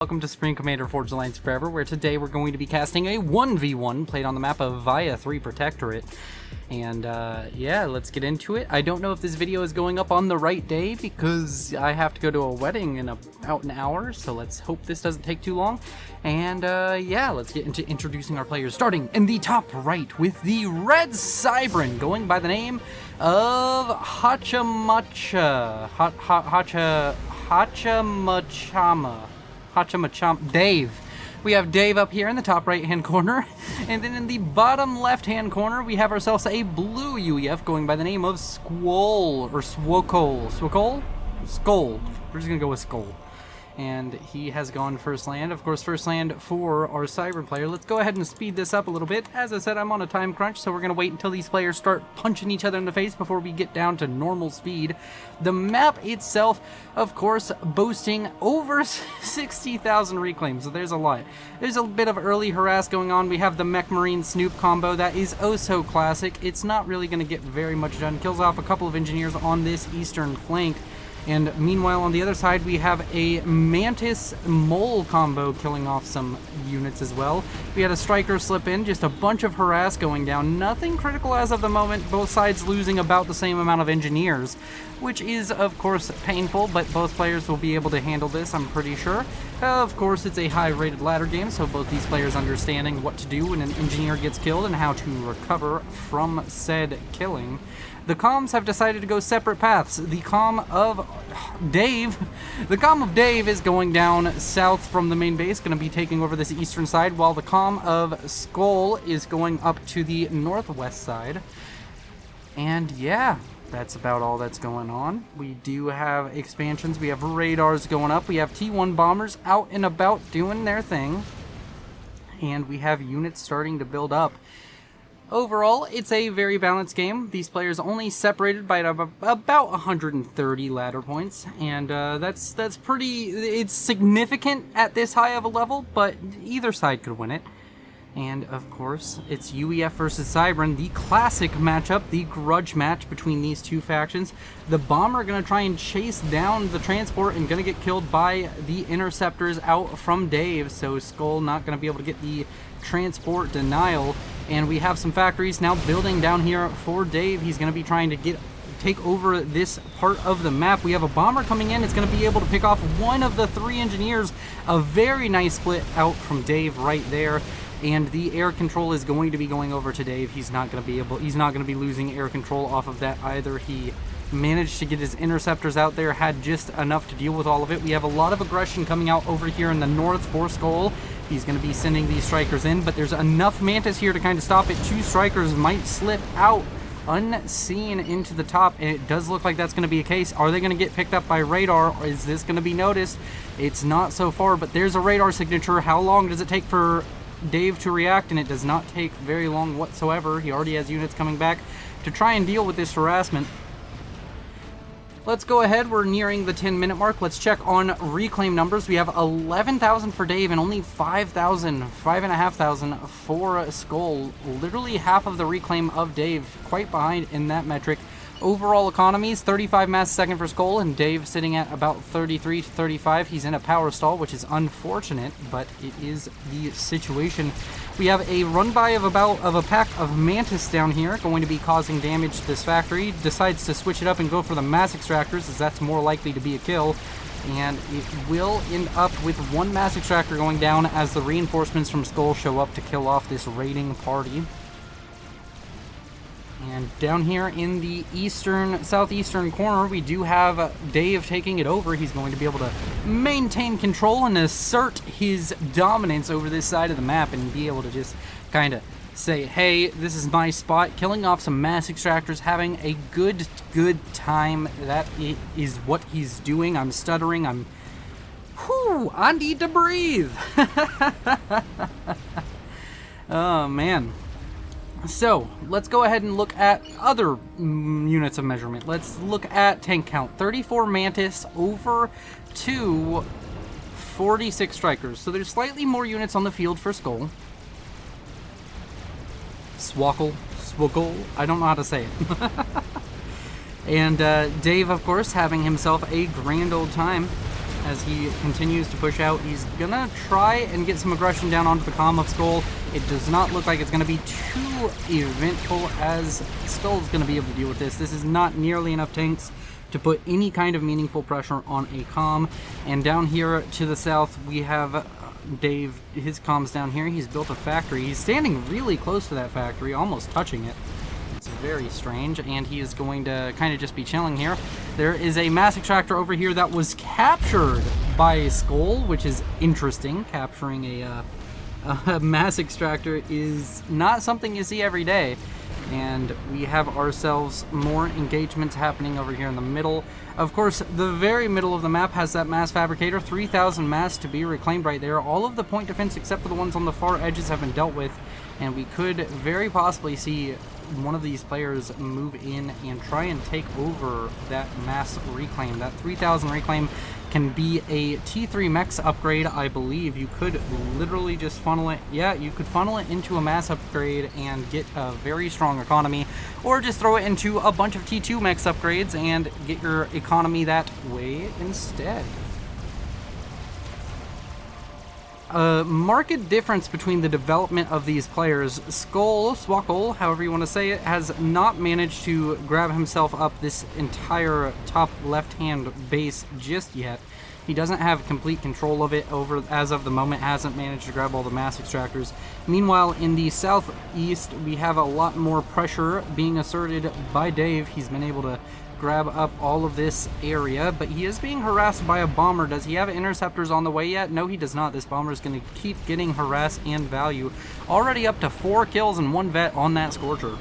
Welcome to Supreme Commander Forge Alliance Forever, where today we're going to be casting a 1v1 played on the map of Via 3 Protectorate. And yeah, let's get into it. I don't know if this video is going up on the right day because I have to go to a wedding in about an hour, so let's hope this doesn't take too long. And yeah, let's get into introducing our players, starting in the top right with the Red Cybran, going by the name of Haachamachama. Dave. We have Dave up here in the top right hand corner, and then in the bottom left hand corner we have ourselves a blue UEF going by the name of Swkoll, or Swkoll. Swkoll? Skull. We're just gonna go with Skull. And he has gone first land. Of course, first land for our Cybran player. Let's go ahead and speed this up a little bit. As I said, I'm on a time crunch, so we're going to wait until these players start punching each other in the face before we get down to normal speed. The map itself, of course, boasting over 60,000 reclaims, so there's a lot. There's a bit of early harass going on. We have the Mech Marine Snoop combo that is oh so classic. It's not really going to get very much done. Kills off a couple of engineers on this eastern flank. And meanwhile, on the other side, we have a Mantis Mole combo killing off some units as well. We had a Striker slip in, just a bunch of harass going down. Nothing critical as of the moment, both sides losing about the same amount of engineers, which is, of course, painful, but both players will be able to handle this, I'm pretty sure. Of course, it's a high-rated ladder game, so both these players understanding what to do when an engineer gets killed and how to recover from said killing. The comms have decided to go separate paths. The comm of Dave is going down south from the main base, going to be taking over this eastern side, while the comm of Swkoll is going up to the northwest side. And yeah, that's about all that's going on. We do have expansions. We have radars going up. We have T1 bombers out and about doing their thing. And we have units starting to build up. Overall, it's a very balanced game. These players only separated by about 130 ladder points, and that's pretty. It's significant at this high of a level, but either side could win it. And of course, it's UEF versus Cybran, the classic matchup, the grudge match between these two factions. The bomber gonna try and chase down the transport and gonna get killed by the interceptors out from Dave. So Swkoll not gonna be able to get the transport denial. And we have some factories now building down here for Dave. He's going to be trying to take over this part of the map. We have a bomber coming in. It's going to be able to pick off one of the three engineers. A very nice split out from Dave right there. And the air control is going to be going over to Dave. He's not going to be losing air control off of that either. He managed to get his interceptors out there, had just enough to deal with all of it. We have a lot of aggression coming out over here in the north for Swkoll. He's going to be sending these Strikers in, but there's enough Mantis here to kind of stop it. Two Strikers might slip out unseen into the top, and it does look like that's going to be a case. Are they going to get picked up by radar, or is this going to be noticed? It's not so far, but there's a radar signature. How long does it take for Dave to react? And it does not take very long whatsoever. He already has units coming back to try and deal with this harassment. Let's go ahead. We're nearing the 10-minute mark. Let's check on reclaim numbers. We have 11,000 for Dave and only 5,500 for Swkoll. Literally half of the reclaim of Dave. Quite behind in that metric. Overall economies, 35 mass a second for Swkoll, and Dave sitting at about 33 to 35. He's in a power stall, which is unfortunate, but it is the situation. We have a run by of a pack of Mantis down here, going to be causing damage to this factory. Decides to switch it up and go for the mass extractors, as that's more likely to be a kill. And it will end up with one mass extractor going down as the reinforcements from Swkoll show up to kill off this raiding party. And down here in the southeastern corner, we do have Dave taking it over. He's going to be able to maintain control and assert his dominance over this side of the map and be able to just kind of say, hey, this is my spot, killing off some mass extractors, having a good time. That is what he's doing. I'm stuttering. I need to breathe. Oh, man. So, let's go ahead and look at other units of measurement. Let's look at tank count. 34 Mantis over to 46 Strikers. So there's slightly more units on the field for Swkoll. Swkoll, I don't know how to say it. And Dave, of course, having himself a grand old time. as he continues to push out. He's gonna try and get some aggression down onto the comm of Skull. It does not look like it's gonna be too eventful, as Skull's gonna be able to deal with this. This is not nearly enough tanks to put any kind of meaningful pressure on a comm. And down here to the south, we have Dave. His comm's down here. He's built a factory. He's standing really close to that factory, almost touching it. It's very strange, and he is going to kind of just be chilling here. There is a mass extractor over here that was captured by Skull, which is interesting. Capturing a mass extractor is not something you see every day. And we have ourselves more engagements happening over here in the middle. Of course, the very middle of the map has that mass fabricator. 3,000 mass to be reclaimed right there. All of the point defense except for the ones on the far edges have been dealt with, and we could very possibly see one of these players move in and try and take over that mass reclaim. That 3,000 reclaim can be a T3 mechs upgrade, I believe. You could literally just funnel it. Yeah, you could funnel it into a mass upgrade and get a very strong economy, or just throw it into a bunch of T2 mechs upgrades and get your economy that way instead. A marked difference between the development of these players. Swkoll, however you want to say it, has not managed to grab himself up this entire top left-hand base just yet. He doesn't have complete control of it as of the moment, hasn't managed to grab all the mass extractors. Meanwhile, in the southeast, we have a lot more pressure being asserted by Dave. He's been able to grab up all of this area, but he is being harassed by a bomber. Does he have interceptors on the way yet? No, he does not. This bomber is going to keep getting harassed and value. Already up to 4 kills and 1 vet on that Scorcher.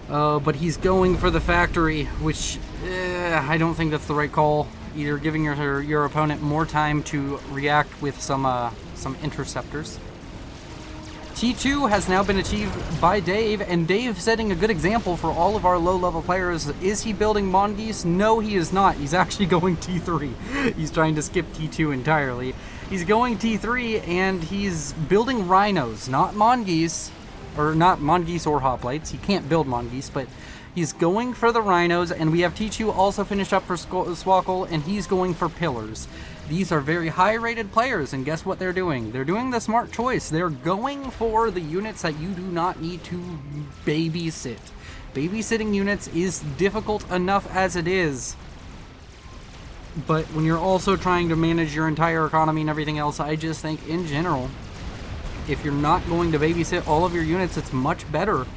But he's going for the factory, which I don't think that's the right call. Either giving your opponent more time to react with some interceptors. T2 has now been achieved by Dave, and Dave setting a good example for all of our low-level players. Is he building Mongoose? No, he is not. He's actually going T3. He's trying to skip T2 entirely. He's going T3, and he's building Rhinos, not Mongoose, or not Mongoose or Hoplites. He can't build Mongoose, but he's going for the Rhinos, and we have T2 also finished up for Swkoll, and he's going for Pillars. These are very high-rated players, and guess what they're doing? They're doing the smart choice. They're going for the units that you do not need to babysit. Babysitting units is difficult enough as it is. But when you're also trying to manage your entire economy and everything else, I just think, in general, if you're not going to babysit all of your units, it's much better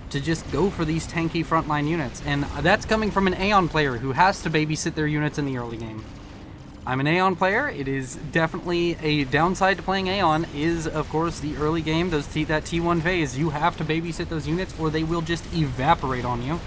to just go for these tanky frontline units. And that's coming from an Aeon player who has to babysit their units in the early game. I'm an Aeon player. It is definitely a downside to playing Aeon is, of course, the early game, that T1 phase. You have to babysit those units or they will just evaporate on you.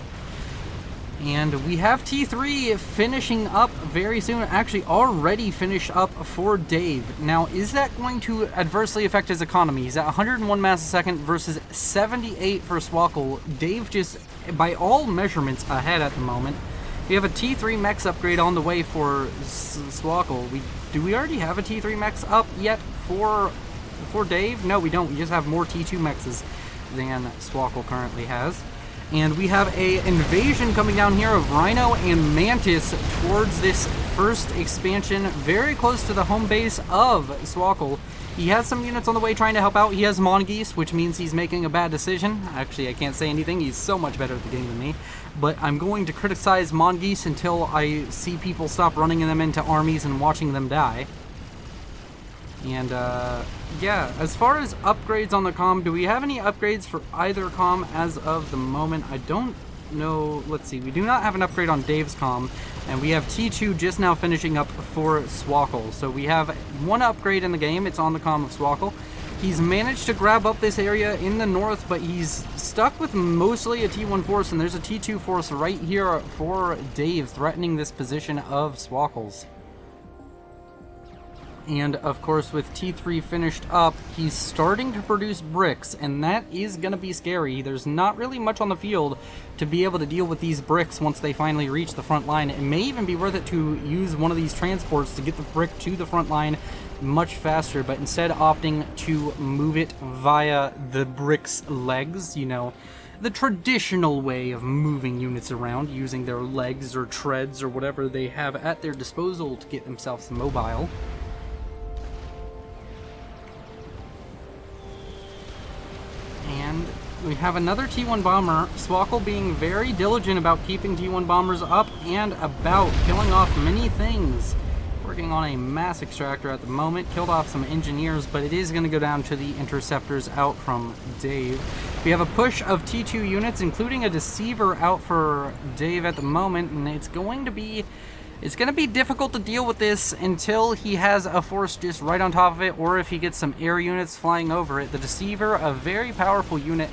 And we have T3 finishing up very soon, actually already finished up for Dave. Now, is that going to adversely affect his economy? He's at 101 mass a second versus 78 for Swkoll. Dave just, by all measurements, ahead at the moment. We have a T3 mechs upgrade on the way for Swkoll. Do we already have a T3 mechs up yet for Dave? No, we don't. We just have more T2 mechs than Swkoll currently has. And we have a invasion coming down here of Rhino and Mantis towards this first expansion, very close to the home base of Swkoll. He has some units on the way trying to help out. He has Mongoose, which means he's making a bad decision. Actually, I can't say anything. He's so much better at the game than me. But I'm going to criticize Mongoose until I see people stop running them into armies and watching them die. And, yeah, as far as upgrades on the comm, do we have any upgrades for either comm as of the moment? I don't know. Let's see. We do not have an upgrade on Dave's comm, and we have T2 just now finishing up for Swkoll. So we have one upgrade in the game. It's on the comm of Swkoll. He's managed to grab up this area in the north, but he's stuck with mostly a T1 force, and there's a T2 force right here for Dave, threatening this position of Swkoll's. And, of course, with T3 finished up, he's starting to produce bricks, and that is going to be scary. There's not really much on the field to be able to deal with these bricks once they finally reach the front line. It may even be worth it to use one of these transports to get the brick to the front line much faster, but instead opting to move it via the brick's legs, you know, the traditional way of moving units around, using their legs or treads or whatever they have at their disposal to get themselves mobile. And we have another T1 bomber, Swkoll being very diligent about keeping T1 bombers up and about, killing off many things. Working on a mass extractor at the moment, killed off some engineers, but it is going to go down to the interceptors out from Dave. We have a push of T2 units, including a deceiver out for Dave at the moment, and it's going to be difficult to deal with this until he has a force just right on top of it, or if he gets some air units flying over it. The deceiver, a very powerful unit,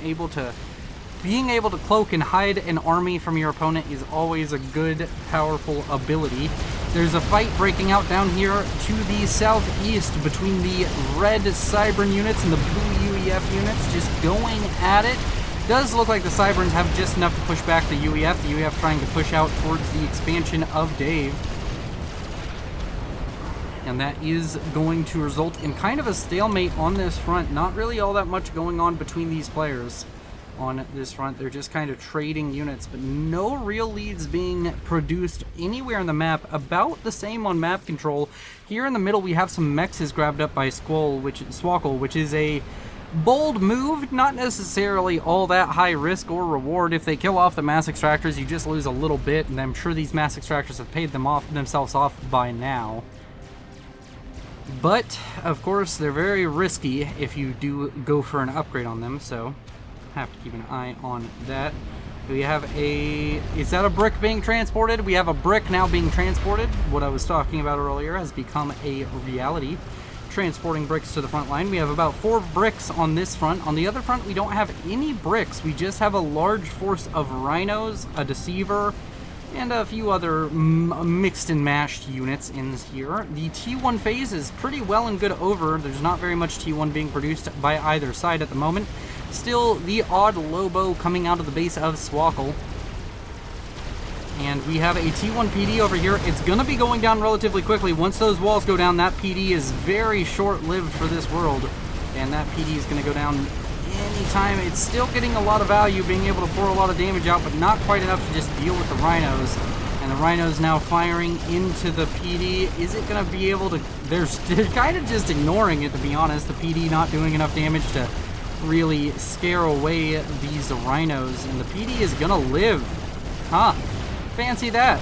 being able to cloak and hide an army from your opponent is always a good, powerful ability. There's a fight breaking out down here to the southeast between the red Cybern units and the blue UEF units, just going at it. Does look like the Cyberns have just enough to push back the UEF. The UEF trying to push out towards the expansion of Dave. And that is going to result in kind of a stalemate on this front. Not really all that much going on between these players on this front. They're just kind of trading units, but no real leads being produced anywhere in the map. About the same on map control. Here in the middle we have some mexes grabbed up by Swkoll, which is a bold move, not necessarily all that high risk or reward. If they kill off the mass extractors, you just lose a little bit, and I'm sure these mass extractors have paid themselves off by now. But, of course, they're very risky if you do go for an upgrade on them, so have to keep an eye on that. We have is that a brick being transported? We have a brick now being transported. What I was talking about earlier has become a reality. Transporting bricks to the front line. We have about 4 bricks on this front. On the other front, we don't have any bricks. We just have a large force of rhinos, a deceiver, and a few other mixed and mashed units in here. The T1 phase is pretty well and good over. There's not very much T1 being produced by either side at the moment. Still, the odd Lobo coming out of the base of Swkoll. And we have a T1 PD over here. It's going to be going down relatively quickly. Once those walls go down, that PD is very short-lived for this world. And that PD is going to go down anytime. It's still getting a lot of value, being able to pour a lot of damage out, but not quite enough to just deal with the rhinos. And the rhinos now firing into the PD. Is it going to be able to... They're kind of just ignoring it, to be honest. The PD not doing enough damage to really scare away these rhinos. And the PD is going to live. Huh. Fancy that.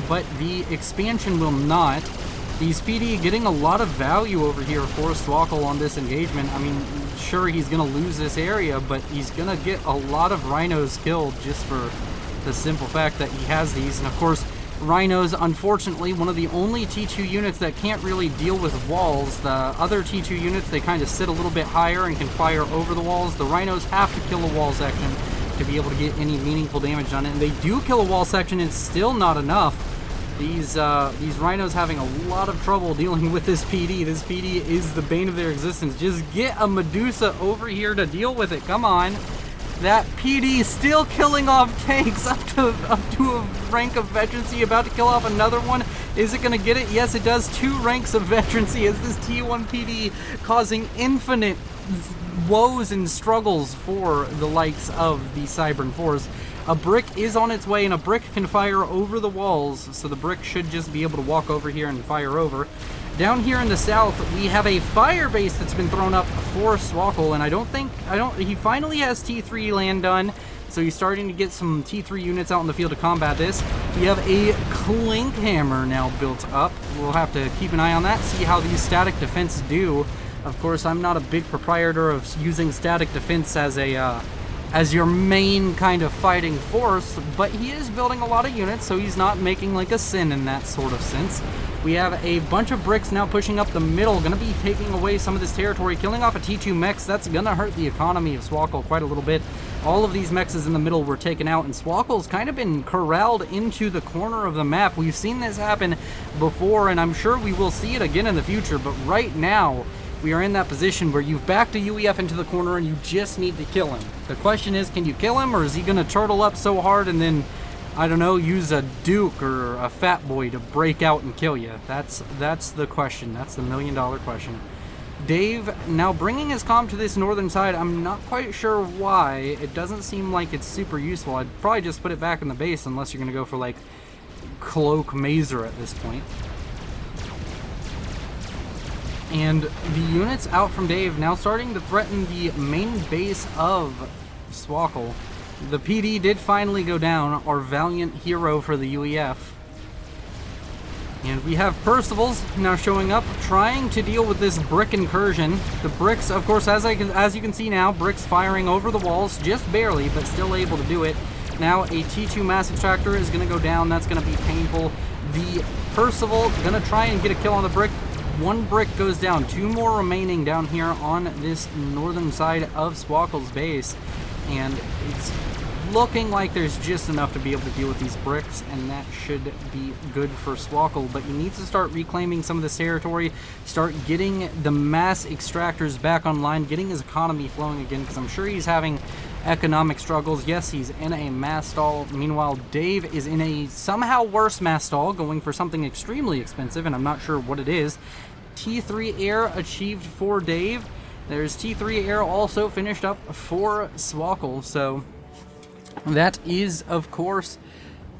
But the expansion will not. These PD getting a lot of value over here for Swkoll on this engagement. I mean, sure, he's going to lose this area, but he's going to get a lot of rhinos killed just for the simple fact that he has these. And of course, rhinos, unfortunately, one of the only T2 units that can't really deal with walls. The other T2 units, they kind of sit a little bit higher and can fire over the walls. The rhinos have to kill a wall section to be able to get any meaningful damage on it, and they do kill a wall section. It's still not enough. These rhinos having a lot of trouble dealing with this PD. This PD is the bane of their existence. Just get a Medusa over here to deal with it. Come on. That PD still killing off tanks up to a rank of veterancy, about to kill off another one. Is it going to get it? Yes, it does. 2 ranks of veterancy as this T1 PD causing infinite woes and struggles for the likes of the Cybern Force. A brick is on its way, and a brick can fire over the walls, so the brick should just be able to walk over here and fire over. Down here in the south, we have a fire base that's been thrown up for Swkoll, and he finally has T3 land done, so he's starting to get some T3 units out in the field to combat this. We have a Clink hammer now built up. We'll have to keep an eye on that, see how these static defense do. Of course, I'm not a big proprietor of using static defense as your main kind of fighting force, but he is building a lot of units, so he's not making like a sin in that sort of sense. We have a bunch of bricks now pushing up the middle, going to be taking away some of this territory, killing off a T2 mechs. That's going to hurt the economy of Swkoll quite a little bit. All of these mechs in the middle were taken out, and Swkoll's kind of been corralled into the corner of the map. We've seen this happen before, and I'm sure we will see it again in the future, but right now, we are in that position where you've backed a UEF into the corner and you just need to kill him. The question is, can you kill him, or is he going to turtle up so hard and then, I don't know, use a Duke or a Fat Boy to break out and kill you? That's the question. That's the $1 million question. Dave now bringing his comm to this northern side. I'm not quite sure why. It doesn't seem like it's super useful. I'd probably just put it back in the base unless you're going to go for like Cloak Mazer at this point. And the units out from Dave now starting to threaten the main base of Swkoll. The PD did finally go down, our valiant hero for the UEF. And we have Percival's now showing up, trying to deal with this brick incursion. The bricks, of course, as you can see now, bricks firing over the walls, just barely, but still able to do it. Now a T2 mass extractor is going to go down. That's going to be painful. The Percival going to try and get a kill on the brick. One brick goes down. Two more remaining down here on this northern side of Swkoll's base. And it's looking like there's just enough to be able to deal with these bricks, and that should be good for Swkoll. But he needs to start reclaiming some of this territory, start getting the mass extractors back online, getting his economy flowing again, because I'm sure he's having economic struggles. Yes, he's in a mass stall. Meanwhile, Dave is in a somehow worse mass stall, going for something extremely expensive, and I'm not sure what it is. T3 air achieved for Dave. There's T3 air also finished up for Swkoll, so that is, of course,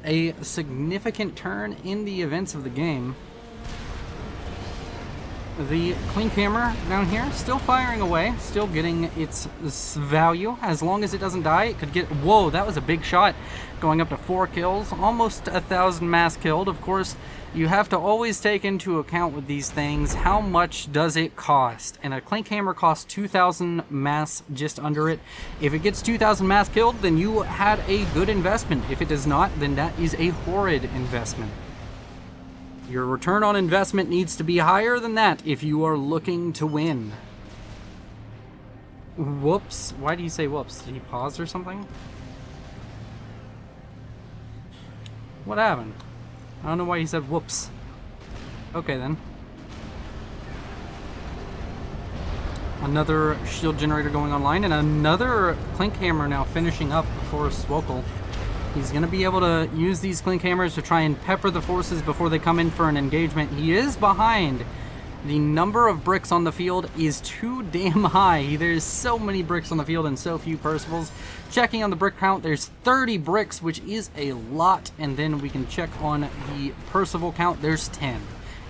a significant turn in the events of the game. The Clink hammer down here still firing away, still getting its value. As long as it doesn't die, it could get... Whoa, that was a big shot. Going up to 4 kills, almost 1,000 mass killed. Of course, you have to always take into account with these things, how much does it cost? And a Clink hammer costs 2,000 mass just under it. If it gets 2,000 mass killed, then you had a good investment. If it does not, then that is a horrid investment. Your return on investment needs to be higher than that if you are looking to win. Whoops. Why did he say whoops? Did he pause or something? What happened? I don't know why he said whoops. Okay then. Another shield generator going online, and another Clink hammer now finishing up for Swkoll. He's going to be able to use these Clink hammers to try and pepper the forces before they come in for an engagement. He is behind. The number of bricks on the field is too damn high. There's so many bricks on the field and so few Percivals. Checking on the brick count, there's 30 bricks, which is a lot. And then we can check on the Percival count. There's 10.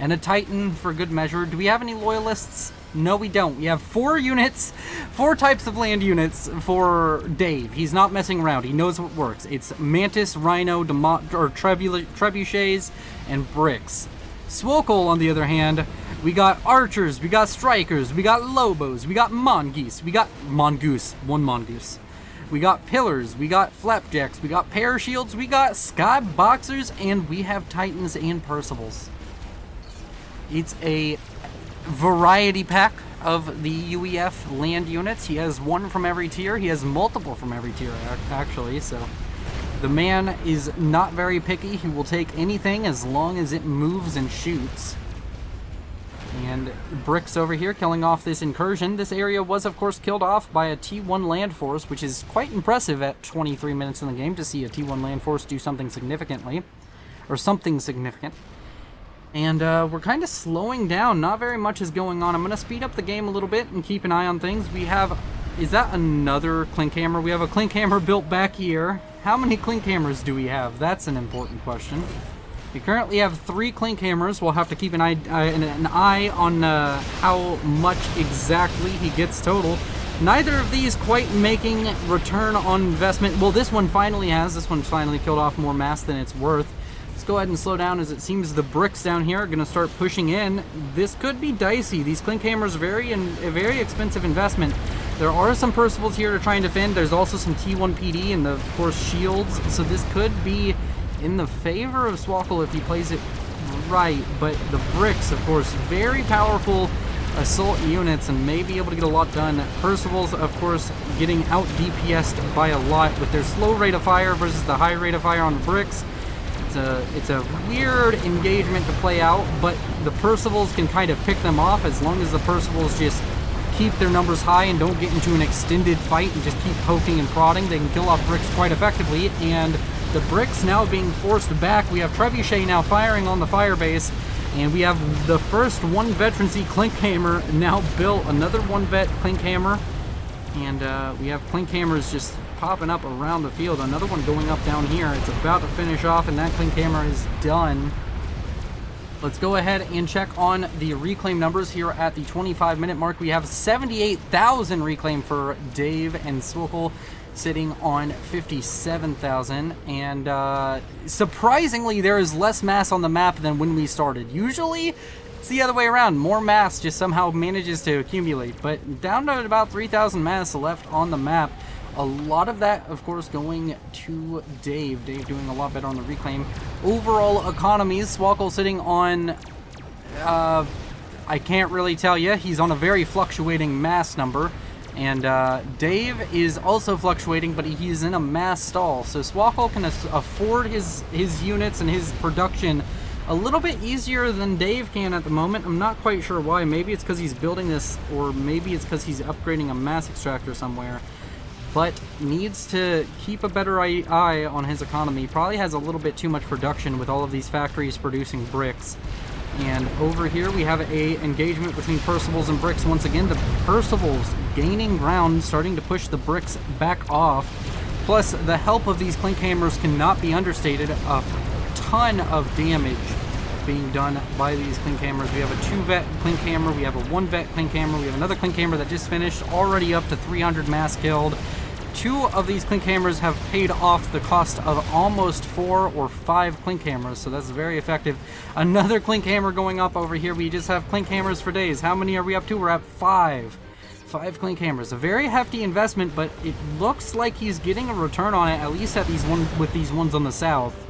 And a Titan for good measure. Do we have any loyalists? No, we don't. We have 4 units, 4 types of land units for Dave. He's not messing around. He knows what works. It's Mantis, Rhino, Trebuchets, and Bricks. Swkoll, on the other hand, we got Archers, we got Strikers, we got Lobos, we got Mongoose, we got Mongoose, one Mongoose. We got Pillars, we got Flapjacks, we got Parashields, we got Skyboxers, and we have Titans and Percivals. It's a variety pack of the UEF land units. He has 1 from every tier. He has multiple from every tier, actually, so the man is not very picky. He will take anything as long as it moves and shoots. And Bricks over here killing off this incursion. This area was, of course, killed off by a T1 land force, which is quite impressive at 23 minutes in the game to see a T1 land force do something significantly, or something significant. And we're kind of slowing down. Not very much is going on. I'm going to speed up the game a little bit and keep an eye on things. We have... Is that another Clink hammer? We have a Clink hammer built back here. How many Clink hammers do we have? That's an important question. We currently have 3 Clink hammers. We'll have to keep an eye on how much exactly he gets total. Neither of these quite making return on investment. Well, this one finally has. This one's finally killed off more mass than it's worth. Let's go ahead and slow down, as it seems the bricks down here are going to start pushing in. This could be dicey. These Clink hammers are a very expensive investment. There are some Percivals here to try and defend. There's also some T1 PD and, of course, shields. So this could be in the favor of Swkoll if he plays it right. But the bricks, of course, very powerful assault units and may be able to get a lot done. Percivals, of course, getting out DPS'd by a lot with their slow rate of fire versus the high rate of fire on the bricks. It's a weird engagement to play out, but the Percivals can kind of pick them off as long as the Percivals just keep their numbers high and don't get into an extended fight and just keep poking and prodding. They can kill off bricks quite effectively, and the bricks now being forced back. We have Trebuchet now firing on the fire base. And we have the first one veterancy Clink hammer now built. Another one vet Clink hammer. And we have Clink hammers just popping up around the field. Another one going up down here. It's about to finish off, and that Clink hammer is done. Let's go ahead and check on the reclaim numbers here at the 25-minute mark. We have 78,000 reclaim for Dave, and Swkoll sitting on 57,000. And surprisingly, there is less mass on the map than when we started. Usually, it's the other way around. More mass just somehow manages to accumulate. But down to about 3,000 mass left on the map. A lot of that, of course, going to Dave. Dave doing a lot better on the reclaim. Overall economies, Swkoll sitting on, I can't really tell you. He's on a very fluctuating mass number. And Dave is also fluctuating, but he's in a mass stall. So Swkoll can afford his units and his production a little bit easier than Dave can at the moment. I'm not quite sure why. Maybe it's because he's building this, or maybe it's because he's upgrading a mass extractor somewhere. But needs to keep a better eye on his economy. Probably has a little bit too much production with all of these factories producing bricks. And over here we have a engagement between Percival's and bricks. Once again, the Percival's gaining ground, starting to push the bricks back off. Plus, the help of these Clink hammers cannot be understated. A ton of damage being done by these Clink hammers. We have a 2-vet Clink hammer, we have a 1-vet Clink hammer, we have another Clink hammer that just finished, already up to 300 mass killed. 2 of these Clink hammers have paid off the cost of almost 4 or 5 Clink hammers, so that's very effective. Another Clink hammer going up over here. We just have Clink hammers for days. How many are we up to? We're at 5. 5 Clink hammers. A very hefty investment, but it looks like he's getting a return on it, at least at these ones on the south.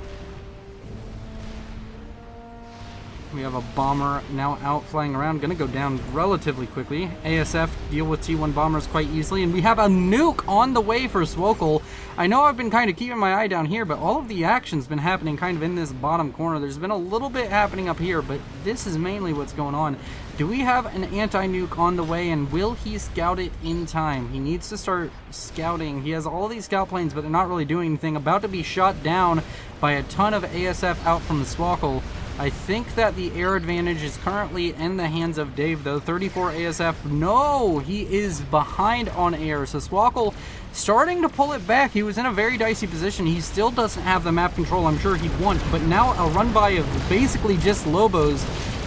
We have a bomber now out flying around, gonna go down relatively quickly. ASF deal with T1 bombers quite easily, and we have a nuke on the way for Swkoll. I know I've been kind of keeping my eye down here, but all of the action's been happening kind of in this bottom corner. There's been a little bit happening up here, but this is mainly what's going on. Do we have an anti-nuke on the way, and will he scout it in time? He needs to start scouting. He has all these scout planes, but they're not really doing anything. About to be shot down by a ton of ASF out from the Swkoll. I think that the air advantage is currently in the hands of Dave, though. 34 ASF. No, he is behind on air. So Swkoll starting to pull it back. He was in a very dicey position. He still doesn't have the map control I'm sure he'd want. But now a run by of basically just Lobos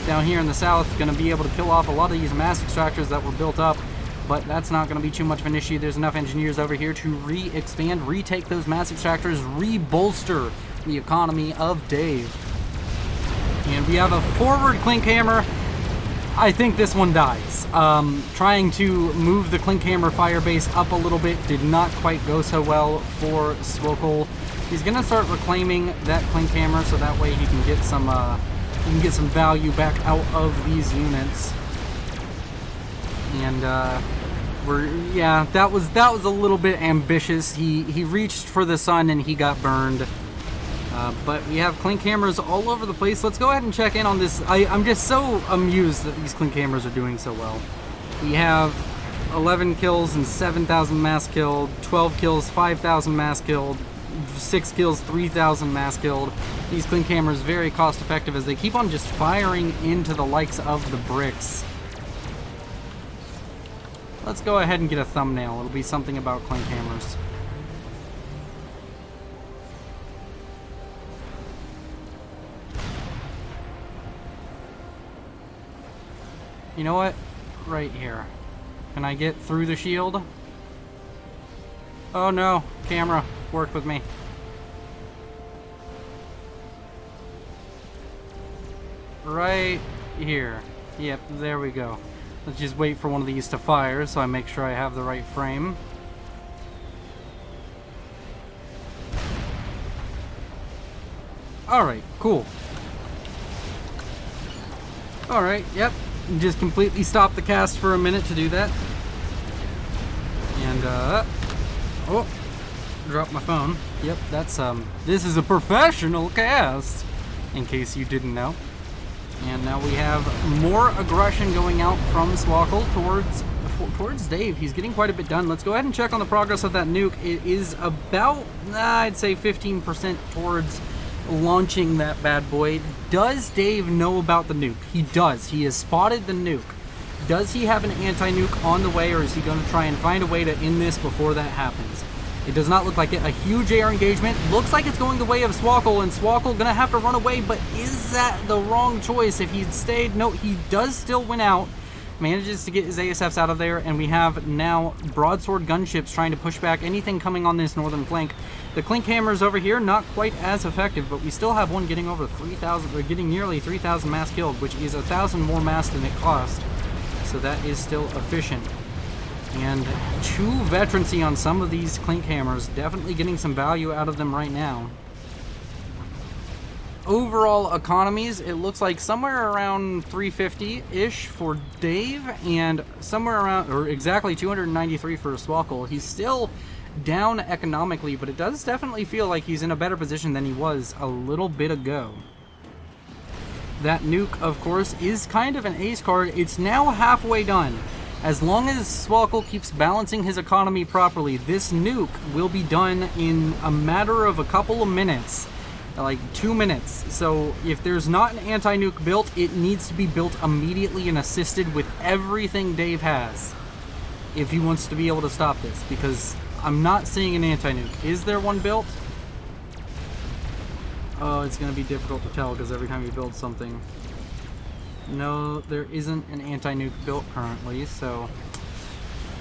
down here in the south. Going to be able to kill off a lot of these mass extractors that were built up. But that's not going to be too much of an issue. There's enough engineers over here to re-expand, retake those mass extractors, re-bolster the economy of Dave. And we have a forward Clink hammer. I think this one dies. Trying to move the Clink hammer fire base up a little bit did not quite go so well for Swkoll. He's gonna start reclaiming that Clink hammer so that way he can get some value back out of these units. And that was a little bit ambitious. He reached for the sun and he got burned. But we have Clink hammers all over the place. Let's go ahead and check in on this. I'm just so amused that these Clink hammers are doing so well. We have 11 kills and 7,000 mass killed, 12 kills, 5,000 mass killed, 6 kills, 3,000 mass killed. These Clink hammers very cost effective as they keep on just firing into the likes of the bricks. Let's go ahead and get a thumbnail. It'll be something about Clink hammers. You know what? Right here. Can I get through the shield? Oh no, camera, work with me. Right here. Yep, there we go. Let's just wait for one of these to fire so I make sure I have the right frame. Alright, cool. Alright, yep. Just completely stop the cast for a minute to do that. And, oh, dropped my phone. Yep, that's, this is a professional cast, in case you didn't know. And now we have more aggression going out from Swkoll towards Dave. He's getting quite a bit done. Let's go ahead and check on the progress of that nuke. It is about, I'd say 15% towards launching that bad boy. Does Dave know about the nuke? He does. He has spotted the nuke. Does he have an anti-nuke on the way, or is he going to try and find a way to end this before that happens? It does not look like it. A huge air engagement. Looks like it's going the way of Swkoll, and Swkoll going to have to run away, but is that the wrong choice? If he'd stayed, no, he does still win out. Manages to get his ASFs out of there, and we have now broadsword gunships trying to push back anything coming on this northern flank. The Clink hammers over here, not quite as effective, but we still have one getting over 3,000, or getting nearly 3,000 mass killed, which is 1,000 more mass than it cost. So that is still efficient. And 2 veterancy on some of these Clink hammers, definitely getting some value out of them right now. Overall economies, it looks like somewhere around 350-ish for Dave, and somewhere around, or exactly 293 for Swkoll. He's still down economically, but it does definitely feel like he's in a better position than he was a little bit ago. That nuke, of course, is kind of an ace card. It's now halfway done. As long as Swkoll keeps balancing his economy properly, this nuke will be done in a matter of a couple of minutes. Like 2 minutes. So if there's not an anti-nuke built, it needs to be built immediately and assisted with everything Dave has if he wants to be able to stop this, because I'm not seeing an anti-nuke. Is there one built? Oh, it's going to be difficult to tell because every time you build something. No, there isn't an anti-nuke built currently, so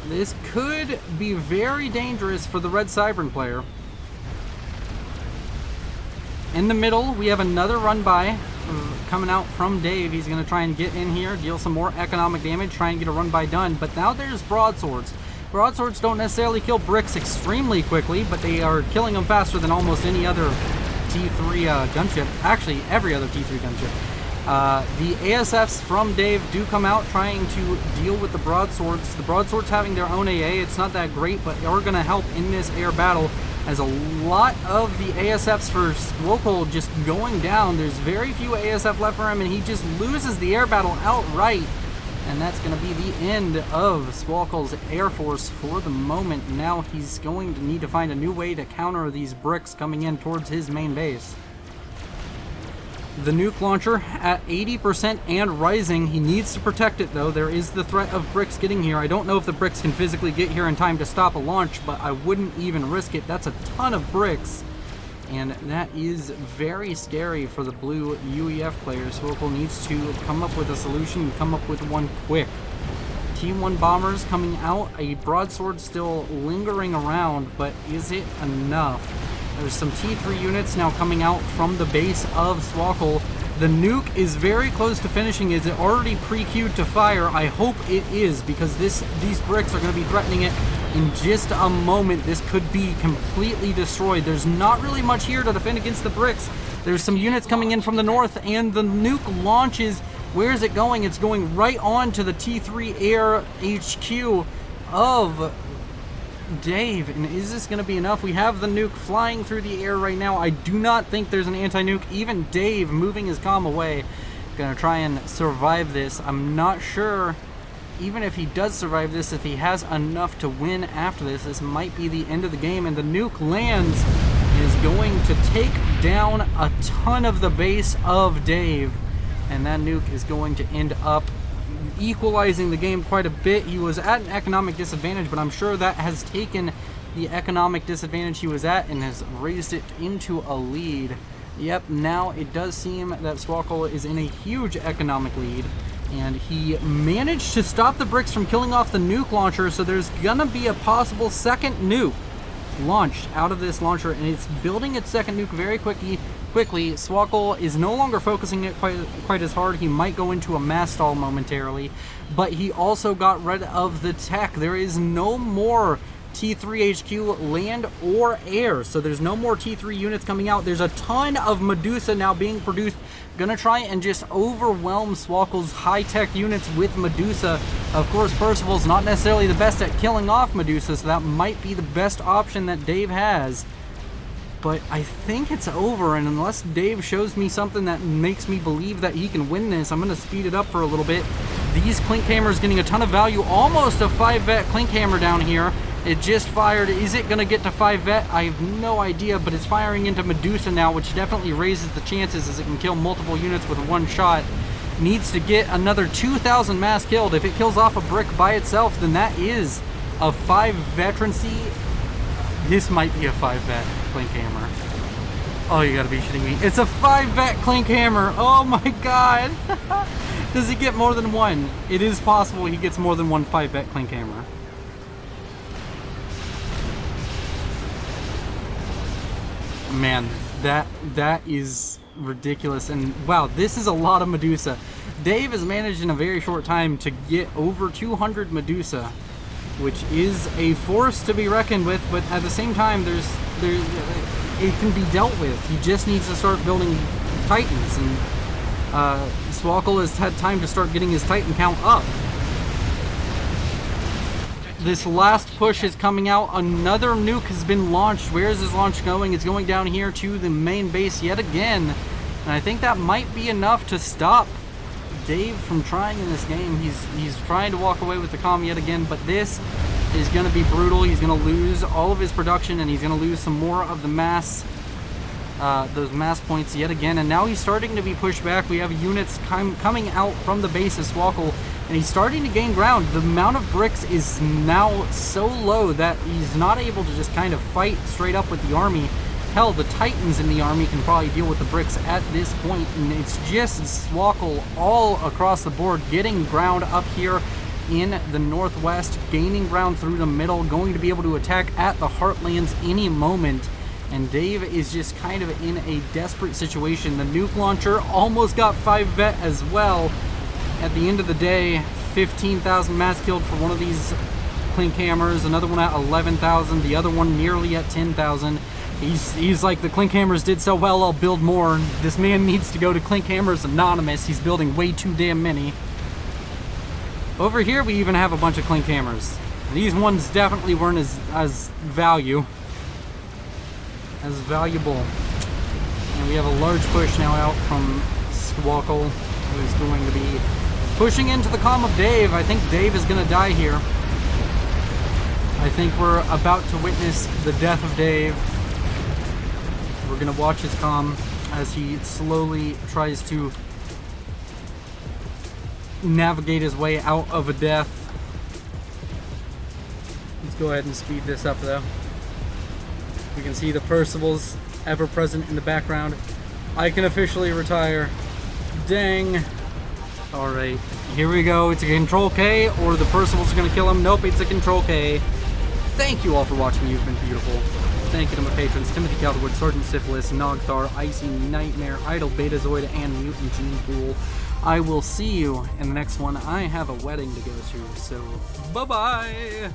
this could be very dangerous for the Red Cybern player. In the middle, we have another run by coming out from Dave. He's going to try and get in here, deal some more economic damage, try and get a run by done. But now there's broadswords. Broadswords don't necessarily kill bricks extremely quickly, but they are killing them faster than almost any other T3 gunship. Actually, every other T3 gunship. The ASFs from Dave do come out trying to deal with the broadswords. The broadswords having their own AA. It's not that great, but are going to help in this air battle, as a lot of the ASFs for Swkoll just going down. There's very few ASF left for him, and he just loses the air battle outright. And that's going to be the end of Swkoll's Air Force for the moment. Now he's going to need to find a new way to counter these bricks coming in towards his main base. The nuke launcher at 80% and rising. He needs to protect it, though. There is the threat of bricks getting here. I don't know if the bricks can physically get here in time to stop a launch, but I wouldn't even risk it. That's a ton of bricks, and that is very scary for the blue UEF players. Swkoll needs to come up with a solution, come up with one quick. T1 bombers coming out, a broadsword still lingering around, but is it enough? There's some T3 units now coming out from the base of Swkoll. The nuke is very close to finishing. Is it already pre-queued to fire? I hope it is, because these bricks are going to be threatening it in just a moment. This could be completely destroyed. There's not really much here to defend against the bricks. There's some units coming in from the north, and the nuke launches. Where is it going? It's going right on to the T3 Air HQ of Dave, and is this going to be enough? We have the nuke flying through the air right now. I do not think there's an anti-nuke. Even Dave moving his comm away, going to try and survive this. I'm not sure, even if he does survive this, if he has enough to win after this. This might be the end of the game, and the nuke lands and is going to take down a ton of the base of Dave, and that nuke is going to end up equalizing the game quite a bit. He was at an economic disadvantage, but I'm sure that has taken the economic disadvantage he was at and has raised it into a lead. Yep, now it does seem that Swkoll is in a huge economic lead, and he managed to stop the bricks from killing off the nuke launcher, so there's gonna be a possible second nuke launched out of this launcher, and it's building its second nuke very quickly. Swkoll is no longer focusing it quite as hard. He might go into a mass stall momentarily, but he also got rid of the tech. There is no more T3 HQ land or air, so there's no more T3 units coming out. There's a ton of Medusa now being produced. Gonna try and just overwhelm Swkoll's high-tech units with Medusa. Of course, Percival's not necessarily the best at killing off Medusa, so that might be the best option that Dave has. But I think it's over, and unless Dave shows me something that makes me believe that he can win this, I'm going to speed it up for a little bit. These Clink hammers getting a ton of value, almost a 5-vet Clink hammer down here. It just fired. Is it going to get to 5 vet? I have no idea, but it's firing into Medusa now, which definitely raises the chances as it can kill multiple units with one shot. Needs to get another 2,000 mass killed. If it kills off a brick by itself, then that is a 5 veterancy. This might be a 5 vet Clink Hammer. Oh, you gotta be shitting me. It's a 5 vet Clink Hammer. Oh my god. Does he get more than one? It is possible he gets more than one 5 vet Clink Hammer. Man, that is ridiculous. And wow, this is a lot of Medusa. Dave has managed in a very short time to get over 200 Medusa, which is a force to be reckoned with, but at the same time it can be dealt with. He just needs to start building Titans, and Swkoll has had time to start getting his Titan count up. This last push is coming out. Another nuke has been launched. Where is this launch going? It's going down here to the main base yet again. And I think that might be enough to stop Dave from trying in this game. He's trying to walk away with the comm yet again, but this is going to be brutal. He's going to lose all of his production, and he's going to lose some more of the mass, those mass points yet again. And now he's starting to be pushed back. We have units coming out from the base of Swkoll, and he's starting to gain ground. The amount of bricks is now so low that he's not able to just kind of fight straight up with the army. Hell, the Titans in the army can probably deal with the bricks at this point, and it's just Swkoll all across the board getting ground up here in the northwest, gaining ground through the middle, going to be able to attack at the heartlands any moment. And Dave is just kind of in a desperate situation. The nuke launcher almost got 5 vet as well. At the end of the day, 15,000 mass killed for one of these Clink Hammers, another one at 11,000, the other one nearly at 10,000. He's like, the Clink Hammers did so well, I'll build more. This man needs to go to Clink Hammers Anonymous. He's building way too damn many. Over here we even have a bunch of Clink Hammers. These ones definitely weren't as valuable. And we have a large push now out from Swkoll, who is going to be pushing into the comm of Dave. I think Dave is going to die here. I think we're about to witness the death of Dave. We're going to watch his comm as he slowly tries to navigate his way out of a death. Let's go ahead and speed this up though. We can see the Percival's ever present in the background. I can officially retire. Dang. Alright, here we go. It's a Control K, or the Percival's gonna kill him. Nope, it's a Control K. Thank you all for watching. You've been beautiful. Thank you to my patrons, Timothy Calderwood, Sergeant Syphilis, Nogthar, Icy Nightmare, Idle Betazoid, and Mutant Gene Pool. I will see you in the next one. I have a wedding to go to, so bye-bye!